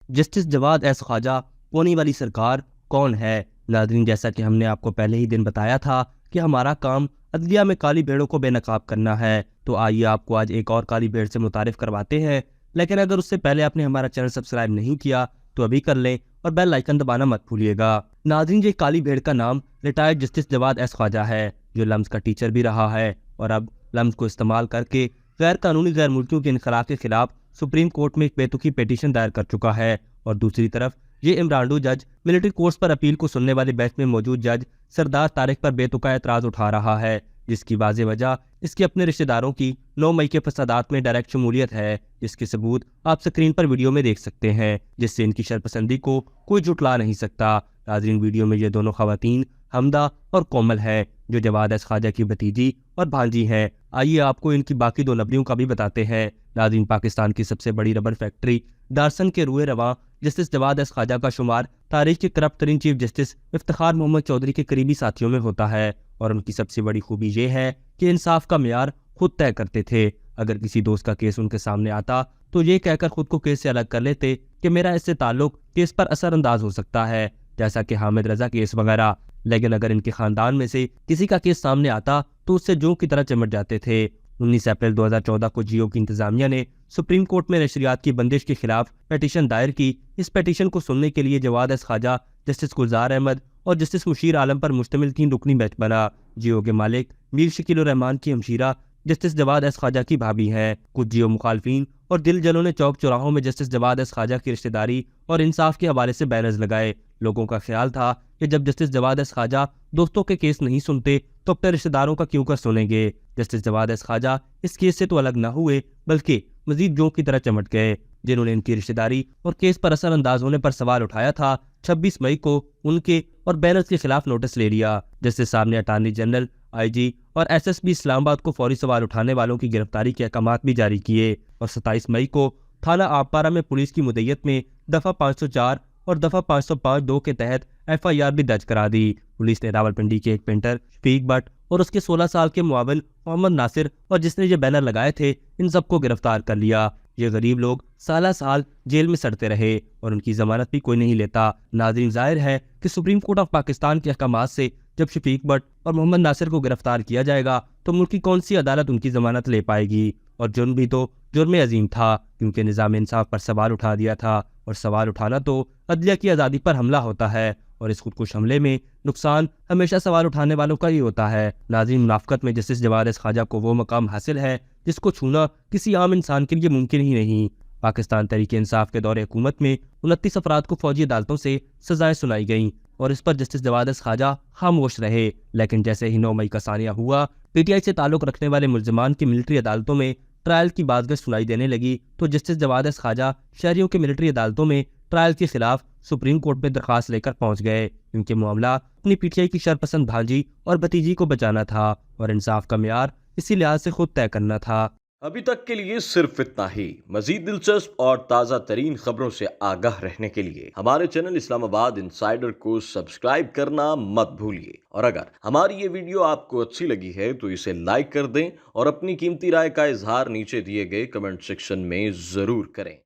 Justice جواد S خواجہ پونی والی سرکار کون ہے؟ ناظرین، جیسا کہ ہم نے آپ کو پہلے ہی دن بتایا تھا کہ ہمارا کام عدلیہ میں کالی بھیڑوں کو بے نقاب کرنا ہے، تو آئیے آپ کو آج ایک اور کالی بھیڑ سے متعارف کرواتے ہیں۔ لیکن اگر اس سے پہلے آپ نے ہمارا چینل سبسکرائب نہیں کیا تو ابھی کر لیں اور بیل آئیکن دبانا مت بھولیے گا۔ ناظرین، یہ کالی بھیڑ کا نام ریٹائرڈ جسٹس جواد ایس خواجہ ہے، جو لمز کا ٹیچر بھی رہا ہے اور اب لمز کو استعمال کر کے غیر قانونی غیر ملکیوں کے انخلاء کے خلاف سپریم کورٹ میں ایک بے تکی پیٹیشن دائر کر چکا ہے۔ اور دوسری طرف یہ عمرانڈو جج ملٹری کورٹس پر اپیل کو سننے والے بیچ میں موجود جج سردار طارق پر بے تکا اعتراض اٹھا رہا ہے، جس کی واضح وجہ اس کے اپنے رشتہ داروں کی 9 مئی کے فسادات میں ڈائریکٹ شمولیت ہے، جس کے ثبوت آپ سکرین پر ویڈیو میں دیکھ سکتے ہیں، جس سے ان کی شرپسندی کو کوئی جھٹلا نہیں سکتا۔ ناظرین، ویڈیو میں یہ دونوں خواتین حمدہ اور کومل ہیں، جو جواد ایس خواجہ کی بھتیجی اور بھانجی ہیں۔ آئیے آپ کو ان کی باقی 2 نبریوں کا بھی بتاتے ہیں۔ ناظرین، پاکستان کی سب سے بڑی ربڑ فیکٹری ڈارسن کے روئے رواں جسٹس جواد ایس خواجہ کا شمار تاریخ کے کرپٹ ترین چیف جسٹس افتخار محمد چودھری کے قریبی ساتھیوں میں ہوتا ہے، اور ان کی سب سے بڑی خوبی یہ ہے کہ انصاف کا معیار خود طے کرتے تھے۔ اگر کسی دوست کا کیس ان کے سامنے آتا تو یہ کہہ کر خود کو کیس سے الگ کر لیتے کہ میرا اس سے تعلق کیس پر اثر انداز ہو سکتا ہے، جیسا کہ حامد رضا کیس وغیرہ۔ لیکن اگر ان کے خاندان میں سے کسی کا کیس سامنے آتا تو اس سے جوں کی طرح چمٹ جاتے تھے۔ 19 اپریل 2014 کو جیو کی انتظامیہ نے سپریم کورٹ میں نشریات کی بندش کے خلاف پیٹیشن دائر کی۔ اس پیٹیشن کو سننے کے لیے جواد ایس خواجہ، جسٹس گلزار احمد اور جسٹس مشیر عالم پر مشتمل 3 رکنی بینچ بنا۔ جیو کے مالک میر شکیل الرحمان کی ہمشیرہ جسٹس جواد ایس خواجہ کی بھابھی ہیں۔ کچھ جیو مخالفین اور دل جلوں نے چوک چوراہوں میں جسٹس جواد ایس خواجہ کی رشتہ داری اور انصاف کے حوالے سے بینرز لگائے۔ لوگوں کا خیال تھا کہ جب جسٹس جواد ایس خواجہ دوستوں کے کیس نہیں سنتے تو اپنے رشتہ داروں کا کیوں کر سنیں گے۔ جسٹس جواد ایس خواجہ اس کیس سے تو الگ نہ ہوئے بلکہ مزید جوں کی طرح چمٹ گئے۔ جنہوں نے ان کی رشتہ داری اور کیس پر اثر انداز ہونے پر سوال اٹھایا تھا، 26 مئی کو ان کے اور بینرز کے خلاف نوٹس لے لیا۔ جسٹس صاحب نے اٹارنی جنرل، آئی جی اور ایس ایس پی اسلام آباد کو فوری سوال اٹھانے والوں کی گرفتاری کے احکامات بھی جاری کیے، اور 27 مئی کو تھانہ آبپارہ میں پولیس کی مدیت میں دفعہ 504 اور دفعہ 505(2) کے تحت ایف آئی آر بھی درج کرا دی۔ پولیس نے راولپنڈی کے ایک پینٹر شفیق بٹ اور اس کے 16 سال کے معاون محمد ناصر اور جس نے یہ بینر لگائے تھے، ان سب کو گرفتار کر لیا۔ یہ غریب لوگ سالہ سال جیل میں سڑتے رہے اور ان کی ضمانت بھی کوئی نہیں لیتا۔ ناظرین، ظاہر ہے کہ سپریم کورٹ آف پاکستان کے احکامات سے جب شفیق بٹ اور محمد ناصر کو گرفتار کیا جائے گا تو ملک کی کون سی عدالت ان کی ضمانت لے پائے گی؟ اور جرم بھی تو جرم عظیم تھا، کیونکہ نظام انصاف پر سوال اٹھا دیا تھا، اور سوال اٹھانا تو عدلیہ کی آزادی پر حملہ ہوتا ہے، اور اس خودکش حملے میں نقصان ہمیشہ سوال اٹھانے والوں کا ہی ہوتا ہے۔ ناظرین، منافقت میں جسٹس جواد ایس خواجہ کو وہ مقام حاصل ہے جس کو چھونا کسی عام انسان کے لیے ممکن ہی نہیں۔ پاکستان تحریک انصاف کے دور حکومت میں 29 افراد کو فوجی عدالتوں سے سزائیں سنائی گئیں، اور اس پر جسٹس جواد ایس خواجہ خاموش رہے۔ لیکن جیسے ہی 9 مئی کا ثانیہ ہوا، پی ٹی آئی سے تعلق رکھنے والے ملزمان کی ملٹری عدالتوں میں ٹرائل کی بازگشت سنائی دینے لگی تو جسٹس جواد ایس خواجہ شہریوں کے ملٹری عدالتوں میں ٹرائل کے خلاف سپریم کورٹ میں درخواست لے کر پہنچ گئے، کیونکہ معاملہ اپنی پی ٹی آئی کی شرپسند بھانجی اور بھتیجی کو بچانا تھا، اور انصاف کا معیار اسی لحاظ سے خود طے کرنا تھا۔ ابھی تک کے لیے صرف اتنا ہی۔ مزید دلچسپ اور تازہ ترین خبروں سے آگاہ رہنے کے لیے ہمارے چینل اسلام آباد انسائیڈر کو سبسکرائب کرنا مت بھولیے، اور اگر ہماری یہ ویڈیو آپ کو اچھی لگی ہے تو اسے لائک کر دیں اور اپنی قیمتی رائے کا اظہار نیچے دیے گئے کمنٹ سیکشن میں ضرور کریں۔